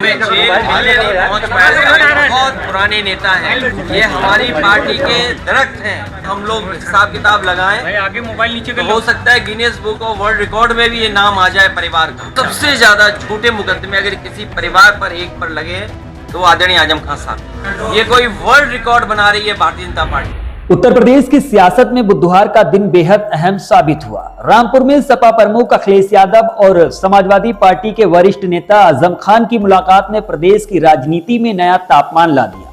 हमें जेल मिलने नहीं पहुंच पाए। बहुत पुराने नेता हैं, ये हमारी पार्टी के दरख्त हैं। हम लोग हिसाब किताब लगाएं, आगे मोबाइल नीचे तो हो सकता है Guinness book of world record में भी ये नाम आ जाए परिवार का। सबसे ज्यादा झूठे मुकदमे अगर किसी परिवार पर एक पर लगे तो आदरणीय आजम खान साहब, ये कोई वर्ल्ड रिकॉर्ड बना रही है भारतीय जनता पार्टी। उत्तर प्रदेश की सियासत में बुधवार का दिन बेहद अहम साबित हुआ। रामपुर में सपा प्रमुख अखिलेश यादव और समाजवादी पार्टी के वरिष्ठ नेता आजम खान की मुलाकात ने प्रदेश की राजनीति में नया तापमान ला दिया।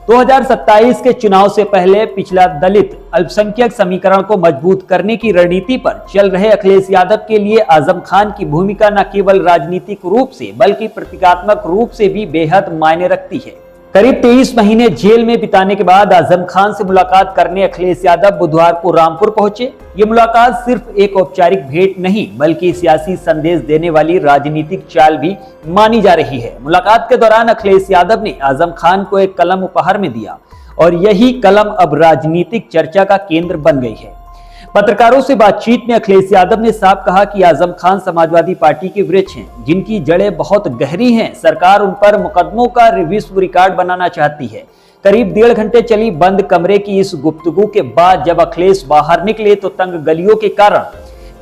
2027 के चुनाव से पहले पिछड़ा दलित अल्पसंख्यक समीकरण को मजबूत करने की रणनीति पर चल रहे अखिलेश यादव के लिए आजम खान की भूमिका न केवल राजनीतिक रूप से बल्कि प्रतीकात्मक रूप से भी बेहद मायने रखती है। करीब 23 महीने जेल में बिताने के बाद आजम खान से मुलाकात करने अखिलेश यादव बुधवार को रामपुर पहुंचे। ये मुलाकात सिर्फ एक औपचारिक भेंट नहीं बल्कि सियासी संदेश देने वाली राजनीतिक चाल भी मानी जा रही है। मुलाकात के दौरान अखिलेश यादव ने आजम खान को एक कलम उपहार में दिया और यही कलम अब राजनीतिक चर्चा का केंद्र बन गई है। पत्रकारों से बातचीत में अखिलेश यादव ने साफ कहा कि आजम खान समाजवादी पार्टी के वृक्ष हैं, जिनकी जड़ें बहुत गहरी हैं। सरकार उन पर मुकदमों का विश्व रिकॉर्ड बनाना चाहती है। करीब 1.5 घंटे चली बंद कमरे की इस गुफ्तगू के बाद जब अखिलेश बाहर निकले तो तंग गलियों के कारण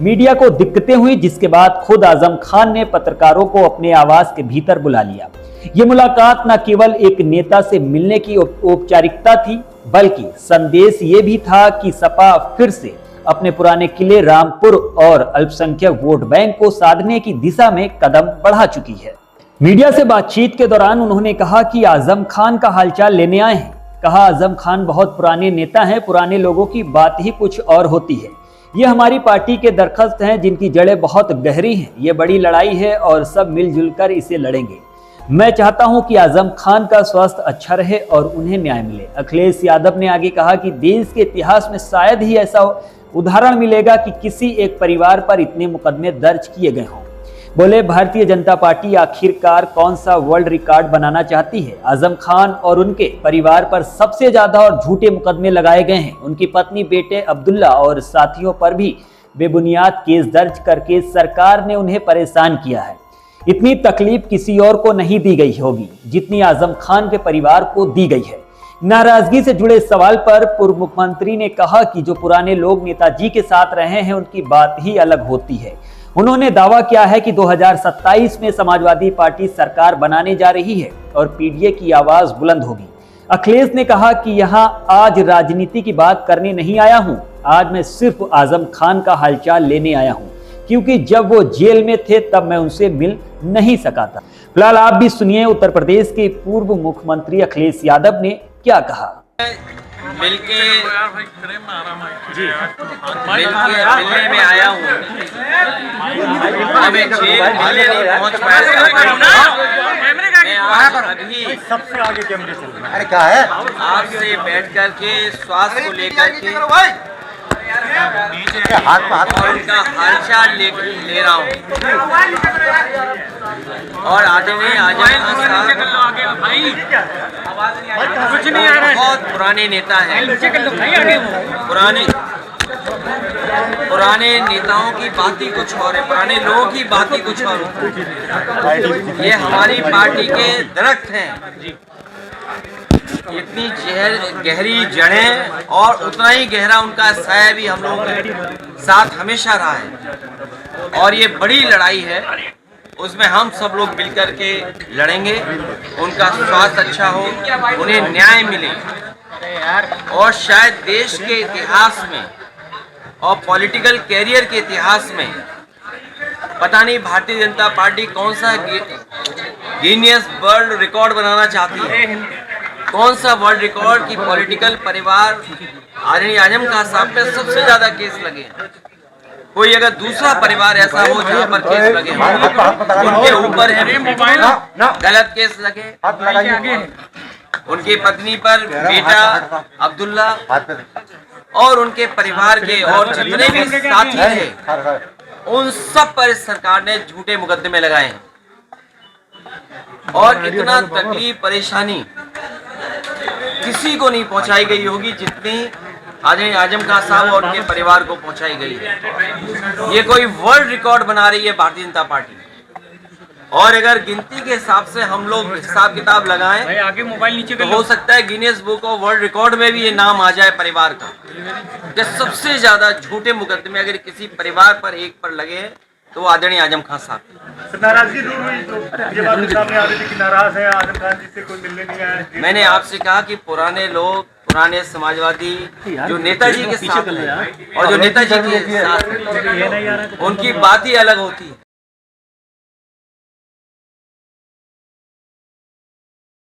मीडिया को दिक्कतें हुई, जिसके बाद खुद आजम खान ने पत्रकारों को अपने आवास के भीतर बुला लिया। ये मुलाकात न केवल एक नेता से मिलने की औपचारिकता थी बल्कि संदेश ये भी था कि सपा फिर से अपने पुराने किले रामपुर और अल्पसंख्यक वोट बैंक को साधने की दिशा में कदम बढ़ा चुकी है। मीडिया से बातचीत के दौरान उन्होंने कहा कि आजम खान का हालचाल लेने आए हैं। कहा आजम खान बहुत पुराने नेता हैं, पुराने लोगों की बात ही कुछ और होती है। ये हमारी पार्टी के दरख्त हैं जिनकी जड़ें बहुत गहरी हैं। ये बड़ी लड़ाई है और सब मिलजुल कर इसे लड़ेंगे। मैं चाहता हूं कि आजम खान का स्वास्थ्य अच्छा रहे और उन्हें न्याय मिले। अखिलेश यादव ने आगे कहा कि देश के इतिहास में शायद ही ऐसा उदाहरण मिलेगा कि किसी एक परिवार पर इतने मुकदमे दर्ज किए गए हों। बोले भारतीय जनता पार्टी आखिरकार कौन सा वर्ल्ड रिकॉर्ड बनाना चाहती है। आजम खान और उनके परिवार पर सबसे ज्यादा और झूठे मुकदमे लगाए गए हैं। उनकी पत्नी, बेटे अब्दुल्ला और साथियों पर भी बेबुनियाद केस दर्ज करके सरकार ने उन्हें परेशान किया है। इतनी तकलीफ किसी और को नहीं दी गई होगी जितनी आजम खान के परिवार को दी गई है। नाराजगी से जुड़े सवाल पर पूर्व मुख्यमंत्री ने कहा कि जो पुराने लोग नेताजी के साथ रहे हैं उनकी बात ही अलग होती है। उन्होंने दावा किया है कि 2027 में समाजवादी पार्टी सरकार बनाने जा रही है और पीडीए की आवाज बुलंद होगी। अखिलेश ने कहा कि यहाँ आज राजनीति की बात करने नहीं आया हूँ, आज मैं सिर्फ आजम खान का हालचाल लेने आया हूँ, क्योंकि जब वो जेल में थे तब मैं उनसे मिल नहीं सका था। फिलहाल आप भी सुनिए उत्तर प्रदेश के पूर्व मुख्यमंत्री अखिलेश यादव ने क्या कहा। मिलके मिलने में आया हूँ, हमें जेल मिलने नहीं पहुँच पाया। अभी सबसे आगे कैमरे चल रहे हैं। अरे क्या है, आपसे बैठ करके स्वास्थ्य को लेकर के और उनका हालचाल ले रहा हूँ। और आदरणीय आजम खान कुछ नहीं आ रहा है। बहुत पुराने नेता हैं, पुराने नेताओं की बात ही कुछ और है, पुराने लोगों की बात ही कुछ और है। ये हमारी पार्टी के दरख्त हैं। इतनी गहरी जड़ें और उतना ही गहरा उनका साया भी हम लोगों के साथ हमेशा रहा है। और ये बड़ी लड़ाई है, उसमें हम सब लोग मिलकर के लड़ेंगे। उनका स्वास्थ्य अच्छा हो, उन्हें न्याय मिले और शायद देश के इतिहास में और पॉलिटिकल कैरियर के इतिहास में पता नहीं भारतीय जनता पार्टी कौन सा गिनीज वर्ल्ड रिकॉर्ड बनाना चाहती है। कौन सा वर्ल्ड रिकॉर्ड की पॉलिटिकल परिवार आदरणीय आजम खान साहब पे सबसे ज्यादा केस लगे हैं। कोई अगर दूसरा परिवार ऐसा हो जहाँ पर केस लगे उनके ऊपर है गलत केस लगे, उनकी पत्नी पर, बेटा अब्दुल्ला और उनके परिवार के और जितने भी साथी थे उन सब पर सरकार ने झूठे मुकदमे लगाए हैं। और इतना तकलीफ परेशानी किसी को नहीं पहुंचाई गई होगी जितनी आदरणीय आजम खान साहब और उनके परिवार को पहुंचाई गई है। ये कोई वर्ल्ड रिकॉर्ड बना रही है भारतीय जनता पार्टी। और अगर गिनती के हिसाब से हम लोग हिसाब किताब लगाएं आगे मोबाइल नीचे तो हो सकता है Guinness book of world record में भी ये नाम आ जाए परिवार का कि सबसे ज्यादा झूठे मुकदमे अगर किसी परिवार पर एक पर लगे तो आदरणीय आजम खान साहब। नाराजगी दूर हुई तो ये बात भी सामने आ रही थी कि नाराज है आजम खान जी से, कोई मिलने नहीं आया। मैंने आपसे कहा कि पुराने लोग, पुराने समाजवादी जो नेताजी के साथ हैं और जो नेताजी के साथ हैं, उनकी बात ही अलग होती है।